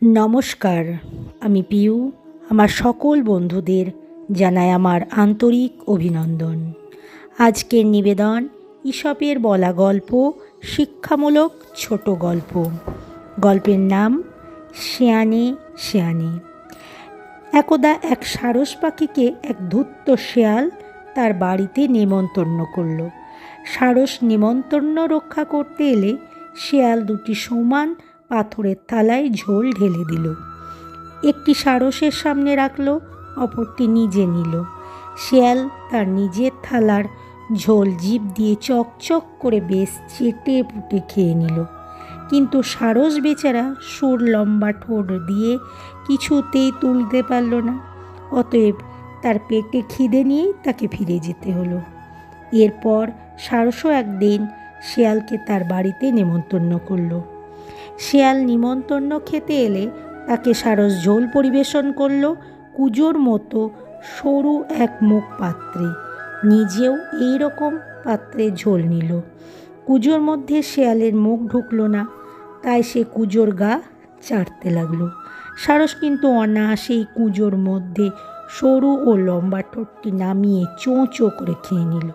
নমস্কার, আমি পিউ। আমার সকল বন্ধুদের জানাই আমার আন্তরিক অভিনন্দন। আজকের নিবেদন ঈশপের বলা গল্প, শিক্ষামূলক ছোট গল্প। গল্পের নাম শেয়ানে শেয়ানে। একদা এক সারস পাখিকে এক ধূর্ত শেয়াল তার বাড়িতে নেমন্তন্ন করল। সারস নেমন্তন্ন রক্ষা করতে এলে শেয়াল দুটি সমান পাথরের থালায় ঝোল ঢেলে দিল। একটি সারসের সামনে রাখল, অপরটি নিজে নিল। শেয়াল তার নিজের থালার ঝোল জিভ দিয়ে চকচক করে বেশ চেটে পুটে খেয়ে নিল, কিন্তু সারস বেচারা সুর লম্বা ঠোঁট দিয়ে কিছুতেই তুলতে পারল না। অতএব তার পেটে খিদে নিয়েই তাকে ফিরে যেতে হলো। এরপর সারসও একদিন শেয়ালকে তার বাড়িতে নেমন্তন্ন করলো। শেয়াল নিমন্তন্ন খেতে এলে তাকে সারস ঝোল পরিবেশন করলো কুজোর মতো সরু এক মুখ পাত্রে। নিজেও এই রকম পাত্রে ঝোল নিল। কুজোর মধ্যে শেয়ালের মুখ ঢুকলো না, তাই সে কুজোর গা চাটতে লাগলো। সারস কিন্তু অনায়াসেই কুজোর মধ্যে সরু ও লম্বা ঠোঁটটি নামিয়ে চোঁ চোঁ করে খেয়ে নিল।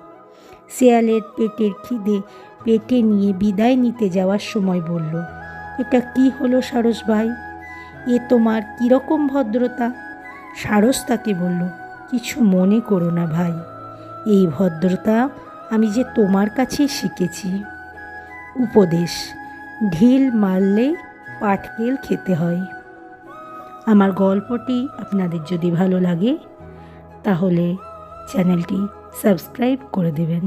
শেয়ালের পেটের খিদে পেটে নিয়ে বিদায় নিতে যাওয়ার সময় বলল, এটা কি হলো সারস ভাই? এ তোমার কীরকম ভদ্রতা? সারস তাকে বলল, কিছু মনে করো না ভাই, এই ভদ্রতা আমি যে তোমার কাছে শিখেছি। উপদেশ: ঢিল মারলে পাটকেল খেতে হয়। আমার গল্পটি আপনাদের যদি ভালো লাগে তাহলে চ্যানেলটি সাবস্ক্রাইব করে দেবেন।